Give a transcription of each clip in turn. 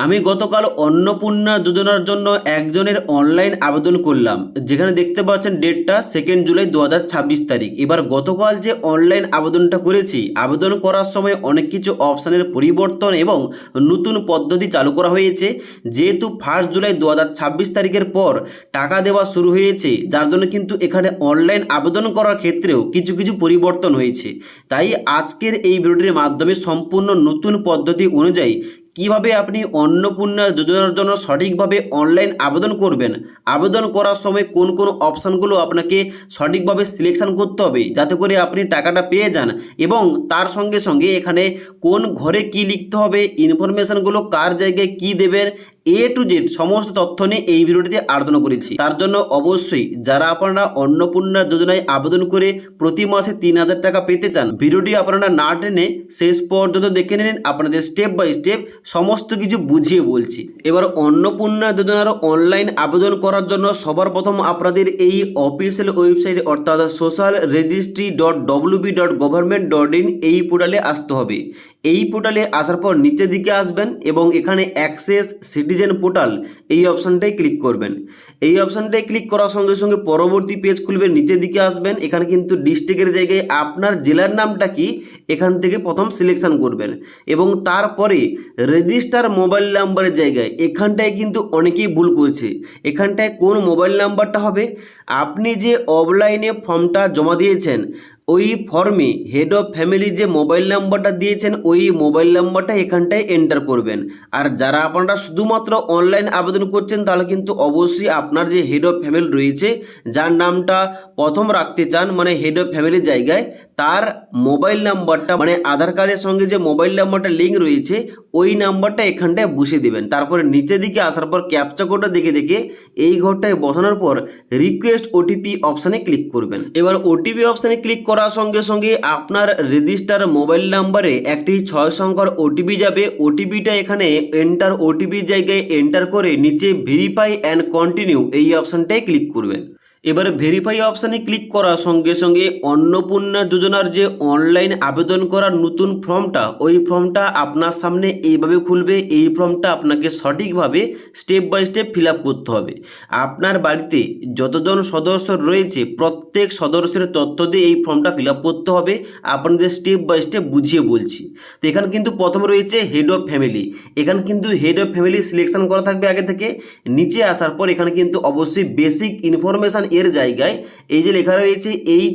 আমি গতকাল অন্নপূর্ণা যোজনার জন্য একজনের অনলাইন আবেদন করলাম, যেখানে দেখতে পাচ্ছেন ডেটটা 2 জুলাই 2026 তারিখ। এবার গতকাল যে অনলাইন আবেদনটা করেছি, আবেদন করার সময় অনেক কিছু অপশানের পরিবর্তন এবং নতুন পদ্ধতি চালু করা হয়েছে। যেহেতু 1 জুলাই 2026 তারিখের পর টাকা দেওয়া শুরু হয়েছে, যার জন্য কিন্তু এখানে অনলাইন আবেদন করার ক্ষেত্রেও কিছু কিছু পরিবর্তন হয়েছে। তাই আজকের এই ভিডিওটির মাধ্যমে সম্পূর্ণ নতুন পদ্ধতি অনুযায়ী কিভাবে আপনি অন্নপূর্ণা যোজনার জন্য সঠিকভাবে অনলাইন আবেদন করবেন, আবেদন করার সময় কোন কোন অপশানগুলো আপনাকে সঠিকভাবে সিলেকশন করতে হবে যাতে করে আপনি টাকাটা পেয়ে যান, এবং তার সঙ্গে সঙ্গে এখানে কোন ঘরে কি লিখতে হবে, ইনফরমেশনগুলো কার জায়গায় কি দেবেন, A to Z সমস্ত তথ্য নিয়ে এই ভিডিওটিতে আলোচনা করেছি। তার জন্য অবশ্যই যারা আপনারা অন্নপূর্ণা যোজনায় আবেদন করে প্রতি মাসে 3000 টাকা পেতে চান, ভিডিওটি আপনারা না টেনে শেষ পর্যন্ত দেখে নিন। আপনাদের স্টেপ বাই স্টেপ সমস্ত কিছু বুঝিয়ে বলছি। এবার অন্নপূর্ণা যোজনার অনলাইন আবেদন করার জন্য সবার প্রথম আপনাদের এই অফিসিয়াল ওয়েবসাইট অর্থাৎ socialregistry.wb.government.in এই পোর্টালে আসতে হবে। এই পোর্টালে আসার পর নিচের দিকে আসবেন এবং এখানে অ্যাক্সেস সিটিজেন পোর্টাল এই অপশানটাই ক্লিক করবেন। এই অপশানটাই ক্লিক করার সঙ্গে সঙ্গে পরবর্তী পেজ খুলবে, নিচের দিকে আসবেন। এখানে কিন্তু ডিস্ট্রিক্টের জায়গায় আপনার জেলার নামটা কি এখান থেকে প্রথম সিলেকশন করবেন, এবং তারপরে রেজিস্টার মোবাইল নাম্বারের জায়গায় এখানটায় কিন্তু অনেকেই ভুল করছে। এখানটায় কোন মোবাইল নাম্বারটা হবে, আপনি যে অফলাইনে ফর্মটা জমা দিয়েছেন ওই ফর্মে হেড অফ ফ্যামিলি যে মোবাইল নাম্বারটা দিয়েছেন ওই মোবাইল নাম্বারটা এখানটায় এন্টার করবেন। আর যারা আপনারা শুধুমাত্র অনলাইন আবেদন করছেন তাহলে কিন্তু অবশ্যই আপনার যে হেড অফ ফ্যামিলি রয়েছে, যার নামটা প্রথম রাখতে চান মানে হেড অফ ফ্যামিলির জায়গায়, তার মোবাইল নাম্বারটা মানে আধার কার্ডের সঙ্গে যে মোবাইল নাম্বারটা লিঙ্ক রয়েছে ওই নাম্বারটা এখানটায় বসিয়ে দেবেন। তারপরে নিচের দিকে আসার পর ক্যাপচা কোডটা দেখে দেখে এই ঘরটায় বসানোর পর রিকোয়েস্ট ওটিপি অপশানে ক্লিক করবেন। এবার ওটিপি অপশানে ক্লিক করার সঙ্গে সঙ্গে আপনার রেজিস্টার মোবাইল নাম্বারে একটি 6 সংখ্যার ওটিপি যাবে। ওটিপিটা এখানে এন্টার ওটিপির জায়গায় এন্টার করে নিচে ভেরিফাই অ্যান্ড কন্টিনিউ এই অপশানটায় ক্লিক করবেন। এবার ভেরিফাই অপশানে ক্লিক করার সঙ্গে সঙ্গে অন্নপূর্ণা যোজনার যে অনলাইন আবেদন করার নতুন ফর্মটা ওই ফর্মটা আপনার সামনে এইভাবে খুলবে। এই ফর্মটা আপনাকে সঠিকভাবে step by step fill up করতে হবে। আপনার বাড়িতে যতজন সদস্য রয়েছে প্রত্যেক সদস্যের তথ্য দিয়ে এই ফর্মটা ফিল আপ করতে হবে। আপনাদের স্টেপ বাই স্টেপ বুঝিয়ে বলছি। তো এখানে কিন্তু প্রথম রয়েছে হেড অফ ফ্যামিলি, এখানে কিন্তু হেড অফ ফ্যামিলি সিলেকশন করা থাকবে আগে থেকে। নিচে আসার পর এখানে কিন্তু অবশ্যই বেসিক ইনফরমেশান এর জায়গায় এই যে লেখা রয়েছে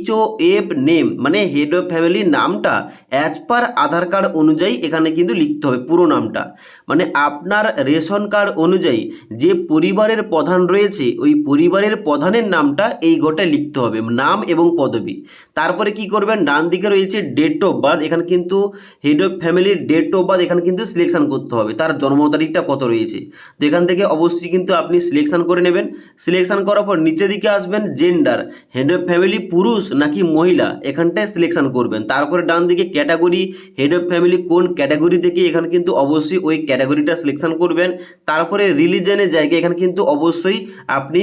HOF নেম মানে হেড অফ ফ্যামিলির নামটা অ্যাজ পার আধার কার্ড অনুযায়ী এখানে কিন্তু লিখতে হবে পুরো নামটা। মানে আপনার রেশন কার্ড অনুযায়ী যে পরিবারের প্রধান রয়েছে ওই পরিবারের প্রধানের নামটা এই ঘরটায় লিখতে হবে, নাম এবং পদবি। তারপরে কি করবেন, ডান দিকে রয়েছে ডেট অফ বার্থ, এখানে কিন্তু হেড অফ ফ্যামিলির ডেট অফ বার্থ এখানে কিন্তু সিলেকশন করতে হবে, তার জন্ম তারিখটা কত রয়েছে। তো এখান থেকে অবশ্যই কিন্তু আপনি সিলেকশন করে নেবেন। সিলেকশন করার পর নিচের দিকে আসবেন, জেন্ডার হেড অফ ফ্যামিলি পুরুষ নাকি মহিলা এখানটায় সিলেকশন করবেন। তারপরে ডান দিকে ক্যাটাগরি হেড অফ ফ্যামিলি কোন ক্যাটাগরি থেকে এখানে কিন্তু অবশ্যই ওই ক্যাটাগরিটা সিলেকশন করবেন। তারপরে রিলিজনের জায়গায় এখানে কিন্তু অবশ্যই আপনি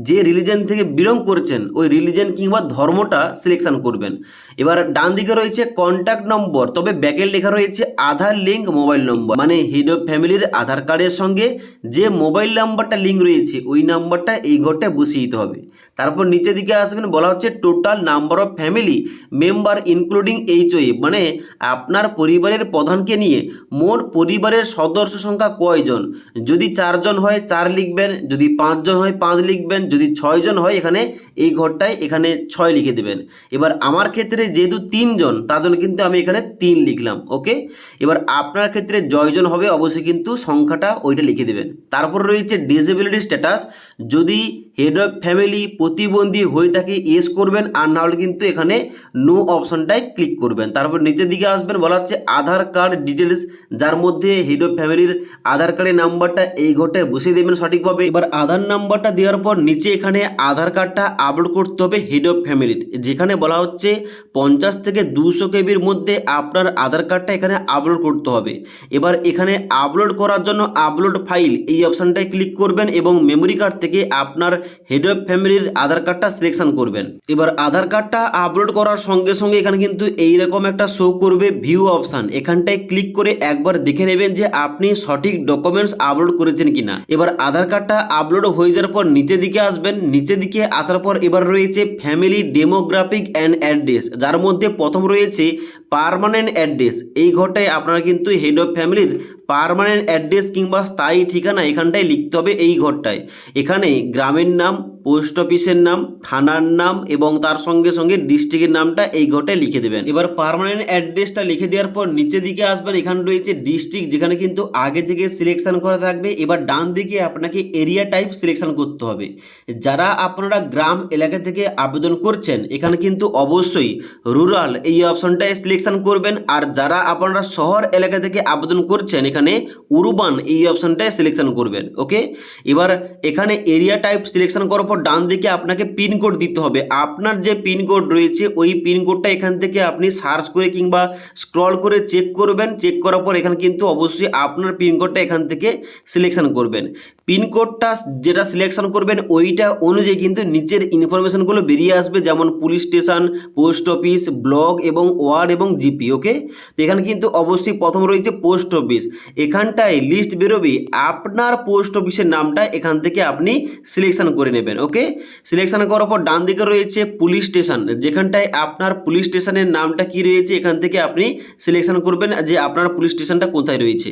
যে রিলিজন থেকে বিলং করছেন ওই রিলিজন কিংবা ধর্মটা সিলেকশন করবেন। এবার ডান দিকে রয়েছে কন্ট্যাক্ট নম্বর, তবে ব্যাকের লেখা রয়েছে আধার লিঙ্ক মোবাইল নম্বর, মানে হেড অফ ফ্যামিলির আধার কার্ডের সঙ্গে যে মোবাইল নাম্বারটা লিঙ্ক রয়েছে ওই নাম্বারটা এই ঘরটায় বসিয়ে দিতে হবে। তারপর নিচের দিকে আসবেন, বলা হচ্ছে total number of family member including HOF, মানে আপনার পরিবারের প্রধানকে নিয়ে মোট পরিবারের সদস্য সংখ্যা কয়জন। যদি 4 জন হয় 4 লিখবেন, যদি 5 জন হয় 5 লিখবেন, যদি 6 জন হয় এখানে এই ঘরটায় এখানে 6 লিখে দেবেন। এবার আমার ক্ষেত্রে যেহেতু 3 জন তার জন্য কিন্তু আমি এখানে 3 লিখলাম। ওকে, এবার আপনার ক্ষেত্রে জয়জন হবে অবশ্যই কিন্তু সংখ্যাটা ওইটা লিখে দেবেন। তারপর রয়েছে ডিসেবিলিটি স্ট্যাটাস, যদি হেড অফ ফ্যামিলি প্রতিবন্ধী হয়ে থাকে ইয়েস করবেন, আর না হলে কিন্তু এখানে নো অপশনটায় ক্লিক করবেন। তারপর নিচের দিকে আসবেন, বলা হচ্ছে আধার কার্ড ডিটেলস, যার মধ্যে হেড অফ ফ্যামিলির আধার কার্ডের নাম্বারটা এই ঘরটায় বসিয়ে দেবেন সঠিকভাবে। এবার আধার নাম্বারটা দেওয়ার পর নিচে এখানে আধার কার্ডটা আপলোড করতে হবে হেড অফ ফ্যামিলির, যেখানে বলা হচ্ছে 50 থেকে 200 কেবির মধ্যে আপনার আধার কার্ডটা এখানে আপলোড করতে হবে। এবার এখানে আপলোড করার জন্য আপলোড ফাইল এই অপশানটায় ক্লিক করবেন এবং মেমোরি কার্ড থেকে আপনার হেড অফ ফ্যামিলির আধার কার্ডটা সিলেকশন করবেন। এবার আধার কার্ডটা আপলোড করার সঙ্গে সঙ্গে এখানে কিন্তু এইরকম একটা শো করবে ভিউ অপশান। এখানটায় ক্লিক করে একবার দেখে নেবেন যে আপনি সঠিক ডকুমেন্টস আপলোড করেছেন কিনা। এবার আধার কার্ডটা আপলোড হয়ে যাওয়ার পর নিচের দিকে আসবেন। নিচের দিকে আসার পর এবার রয়েছে ফ্যামিলি ডেমোগ্রাফিক অ্যান্ড অ্যাড্রেস, যার মধ্যে প্রথম রয়েছে পার্মানেন্ট অ্যাড্রেস। এই ঘরটায় আপনারা কিন্তু হেড অফ ফ্যামিলির পার্মানেন্ট অ্যাড্রেস কিংবা স্থায়ী ঠিকানা এখানটায় লিখতে হবে। এই ঘরটায় এখানে গ্রামের নাম, পোস্ট অফিসের নাম, থানার নাম এবং তার সঙ্গে সঙ্গে ডিস্ট্রিক্টের নামটা এই ঘরটায় লিখে দেবেন। এবার পার্মানেন্ট অ্যাড্রেসটা লিখে দেওয়ার পর নিচের দিকে আসবেন। এখানে রয়েছে ডিস্ট্রিক্ট, যেখানে কিন্তু আগে থেকে সিলেকশন করা থাকবে। এবার ডান দিকে আপনাকে এরিয়া টাইপ সিলেকশন করতে হবে। যারা আপনারা গ্রাম এলাকা থেকে আবেদন করছেন এখানে কিন্তু অবশ্যই রুরাল এই অপশনটায় সিলেকশন করবেন। আর যারা আপনারা শহর এলাকা থেকে আবেদন করছেন এখানে উরবান এই অপশনটায় সিলেকশন করবেন। ওকে, এবার এখানে এরিয়া টাইপ সিলেকশন করার পর ডান দিকে আপনাকে পিনকোড দিতে হবে। আপনার যে পিনকোড রয়েছে ওই পিনকোডটা এখান থেকে আপনি সার্চ করে কিংবা স্ক্রল করে চেক করবেন। চেক করার পর এখানে কিন্তু অবশ্যই আপনার পিনকোডটা এখান থেকে সিলেকশন করবেন। পিনকোডটা যেটা সিলেকশন করবেন ওইটা অনুযায়ী কিন্তু নিচের ইনফরমেশনগুলো বেরিয়ে আসবে, যেমন police station, post office, block এবং ওয়ার্ড এবং জিপি। ওকে, তো এখানে কিন্তু অবশ্যই প্রথম রয়েছে পোস্ট অফিস। এখানটায় লিস্ট বেরোবে, আপনার পোস্ট অফিসের নামটা এখান থেকে আপনি সিলেকশন করে নেবেন। ওকে, সিলেকশন করার পর ডান দিকে রয়েছে পুলিশ স্টেশন, যেখানটায় আপনার পুলিশ স্টেশনের নামটা কি রয়েছে এখান থেকে আপনি সিলেকশন করবেন যে আপনার পুলিশ স্টেশনটা কোথায় রয়েছে।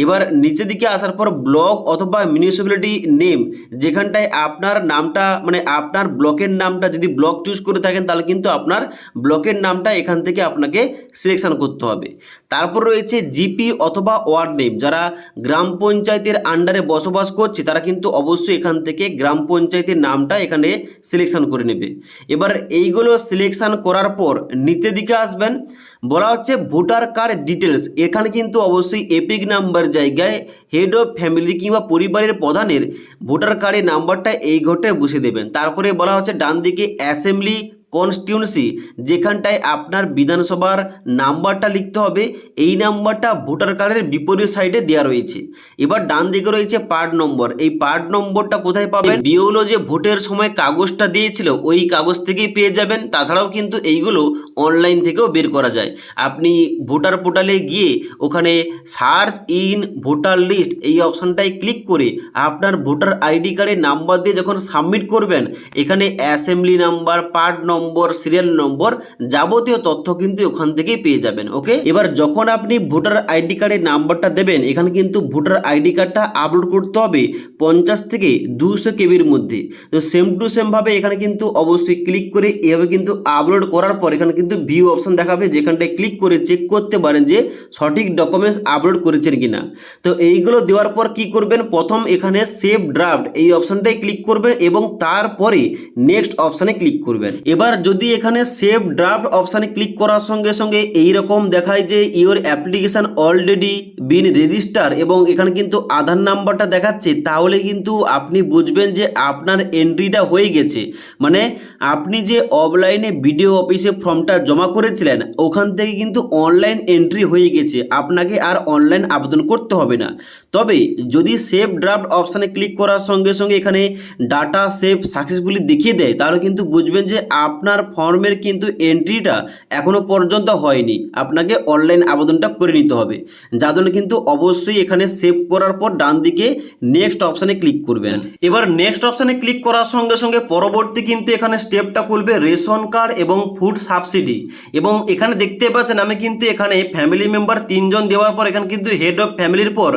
এবার নিচের দিকে আসার পর ব্লক অথবা মিউনিসিপ্যালিটি নেম, যেখানটায় আপনার নামটা মানে আপনার ব্লকের নামটা যদি ব্লক চুজ করে থাকেন তাহলে কিন্তু আপনার ব্লকের নামটা এখান থেকে আপনাকে সিলেকশন করতে হবে। তারপর রয়েছে জিপি অথবা ওয়ার্ড নেম, যারা গ্রাম পঞ্চায়েতের আন্ডারে বসবাস করছে তারা কিন্তু অবশ্যই এখান থেকে গ্রাম পঞ্চায়েতের নামটা এখানে সিলেকশন করে নেবে। এবার এইগুলো সিলেকশন করার পর নিচের দিকে আসবেন, বলা হচ্ছে ভোটার কার্ড ডিটেলস। এখানে কিন্তু অবশ্যই এপিক নাম্বার জায়গায় হেড অফ ফ্যামিলি কিংবা পরিবারের প্রধানের ভোটার কার্ডের নাম্বারটা এই ঘরটায় বসে দেবেন। তারপরে বলা হচ্ছে ডান দিকে অ্যাসেম্বলি কনস্টিটিউন্সি, যেখানটায় আপনার বিধানসভার নাম্বারটা লিখতে হবে। এই নাম্বারটা ভোটার কার্ডের বিপরীত সাইডে দেওয়া রয়েছে। এবার ডান দিকে রয়েছে পার্ট নম্বর। এই পার্ট নম্বরটা কোথায় পাবেন? বিওলো যে ভোটের সময় কাগজটা দিয়েছিল ওই কাগজ থেকেই পেয়ে যাবেন। তাছাড়াও কিন্তু এইগুলো অনলাইন থেকেও বের করা যায়। আপনি ভোটার পোর্টালে গিয়ে ওখানে সার্চ ইন ভোটার লিস্ট এই অপশানটায় ক্লিক করে আপনার ভোটার আইডি কার্ডের নাম্বার দিয়ে যখন সাবমিট করবেন এখানে assembly number, part number, serial number যাবতীয় তথ্য কিন্তু ওখান থেকেই পেয়ে যাবেন। ওকে, এবার যখন আপনি ভোটার আইডি কার্ডের নাম্বারটা দেবেন এখানে কিন্তু ভোটার আইডি কার্ডটা আপলোড করতে হবে 50 থেকে 200 কেবির মধ্যে। তো সেম টু সেম ভাবে এখানে কিন্তু অবশ্যই ক্লিক করে এভাবে কিন্তু আপলোড করার পর এখানে কিন্তু ভিউ অপশন দেখাবে, যেখানটায় ক্লিক করে চেক করতে পারেন যে সঠিক ডকুমেন্টস আপলোড করেছেন কিনা। তো এইগুলো দেওয়ার পর কি করবেন, প্রথম এখানে সেভ ড্রাফট এই অপশনটাই ক্লিক করবেন এবং তারপরে নেক্সট অপশানে ক্লিক করবেন। এবার যদি এখানে সেভ ড্রাফট অপশানে ক্লিক করার সঙ্গে সঙ্গে এইরকম দেখায় যে your application already been register এবং এখানে কিন্তু আধার নাম্বারটা দেখাচ্ছে, তাহলে কিন্তু আপনি বুঝবেন যে আপনার এন্ট্রিটা হয়ে গেছে। মানে আপনি যে অফলাইনে বিডিও অফিসে ফর্মটা জমা করেছিলেন ওখান থেকে কিন্তু অনলাইন এন্ট্রি হয়ে গেছে, আপনাকে আর অনলাইন আবেদন করতে হবে না। তবে যদি সেভ ড্রাফট অপশানে ক্লিক করার সঙ্গে সঙ্গে এখানে ডাটা সেভ সাকসেসফুলি দেখিয়ে দেয় তাহলে কিন্তু বুঝবেন যে আপনার ফর্মের কিন্তু এন্ট্রিটা এখনো পর্যন্ত হয়নি, আপনাকে অনলাইন আবেদনটা করে নিতে হবে। যার জন্য কিন্তু অবশ্যই এখানে সেভ করার পর ডান দিকে নেক্সট অপশানে ক্লিক করবেন। এবার নেক্সট অপশানে ক্লিক করার সঙ্গে সঙ্গে পরবর্তী কিন্তু এখানে স্টেপটা খুলবে রেশন কার্ড এবং ফুড সাবসিডি। এবং এখানে দেখতে পাচ্ছেন আমি কিন্তু এখানে ফ্যামিলি মেম্বার 3 জন দেওয়ার পর এখানে কিন্তু হেড অফ ফ্যামিলির পর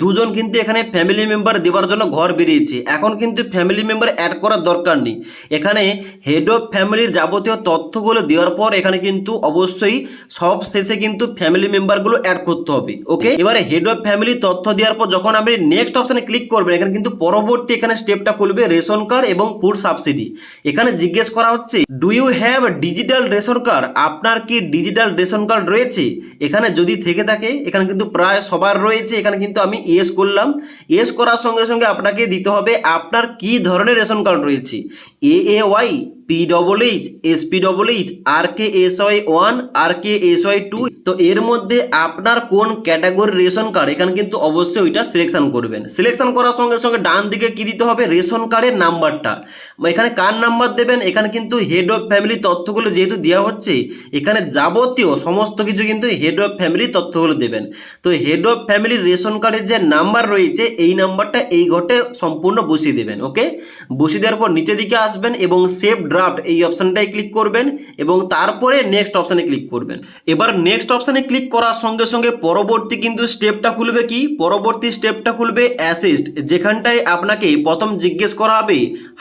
2 জন কিন্তু এখানে ফ্যামিলি মেম্বার দেওয়ার জন্য ঘর বেরিয়েছে। এখন কিন্তু ফ্যামিলি মেম্বার অ্যাড করার দরকার নেই। এখানে হেড অফ ফ্যামিলির যাবতীয় তথ্যগুলো দেওয়ার পর এখানে কিন্তু অবশ্যই সব শেষে কিন্তু ফ্যামিলি মেম্বারগুলো অ্যাড করতে হবে। ওকে, এবারে হেড অফ ফ্যামিলি তথ্য দেওয়ার পর যখন আপনি নেক্সট অপশানে ক্লিক করবেন এখানে কিন্তু পরবর্তী এখানে স্টেপটা খুলবে রেশন কার্ড এবং ফুড সাবসিডি। এখানে জিজ্ঞেস করা হচ্ছে do you have digital ration card, আপনার কি ডিজিটাল রেশন কার্ড রয়েছে? এখানে যদি থেকে থাকে এখানে কিন্তু প্রায় সবার রয়েছে, এখানে কিন্তু আমি ইয়েস করলাম। ইয়েস করার সঙ্গে সঙ্গে আপনাকে দিতে হবে আপনার কি ধরনের রেশন কার্ড রয়েছে, AAY, PWH, SPWH, RKSY1, RKSY2 তো এর মধ্যে আপনার কোন ক্যাটাগরির রেশন কার্ড এখানে কিন্তু অবশ্যই ওইটা সিলেকশন করবেন। সিলেকশন করার সঙ্গে সঙ্গে ডান দিকে কি দিতে হবে, রেশন কার্ডের নাম্বারটা। এখানে কার নাম্বার দেবেন, এখানে কিন্তু হেড অফ ফ্যামিলি তথ্যগুলো যেহেতু দেওয়া হচ্ছে, এখানে যাবতীয় সমস্ত কিছু কিন্তু হেড অফ ফ্যামিলি তথ্যগুলো দেবেন। তো হেড অফ ফ্যামিলির রেশন কার্ডের যে নাম্বার রয়েছে এই নাম্বারটা এই ঘটে সম্পূর্ণ বসিয়ে দেবেন। ওকে, বসিয়ে দেওয়ার পর নিচের দিকে আসবেন এবং সেভ ড্রাফট এই অপশানটায় ক্লিক করবেন এবং তারপরে নেক্সট অপশানে ক্লিক করবেন। এবার নেক্সট অপশানে ক্লিক করার সঙ্গে সঙ্গে পরবর্তী কিন্তু স্টেপটা খুলবে কি, পরবর্তী স্টেপটা খুলবে অ্যাসিস্ট, যেখানটায় আপনাকে প্রথম জিজ্ঞেস করা হবে